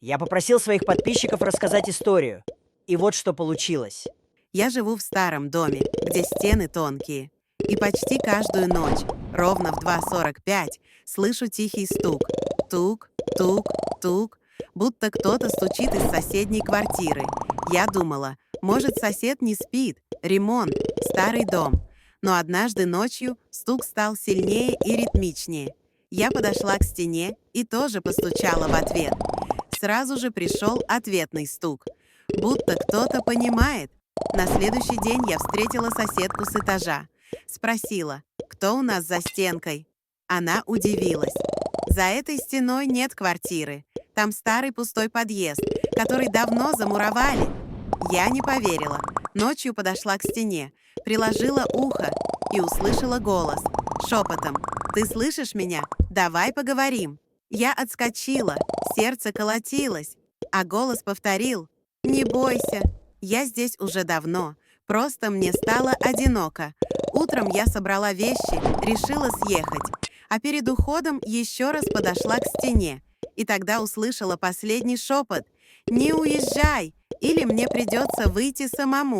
Я попросил своих подписчиков рассказать историю. И вот что получилось. Я живу в старом доме, где стены тонкие. И почти каждую ночь, ровно в 2:45, слышу тихий стук. Тук, тук, тук, будто кто-то стучит из соседней квартиры. Я думала, может, сосед не спит, ремонт, старый дом. Но однажды ночью стук стал сильнее и ритмичнее. Я подошла к стене и тоже постучала в ответ. Сразу же пришел ответный стук. Будто кто-то понимает. На следующий день я встретила соседку с этажа. Спросила, кто у нас за стенкой. Она удивилась. За этой стеной нет квартиры. Там старый пустой подъезд, который давно замуровали. Я не поверила. Ночью подошла к стене, приложила ухо и услышала голос. Шепотом. «Ты слышишь меня? Давай поговорим». Я отскочила, сердце колотилось, а голос повторил. «Не бойся, я здесь уже давно, просто мне стало одиноко. Утром я собрала вещи, решила съехать, а перед уходом еще раз подошла к стене, и тогда услышала последний шепот. «Не уезжай, или мне придется выйти самому».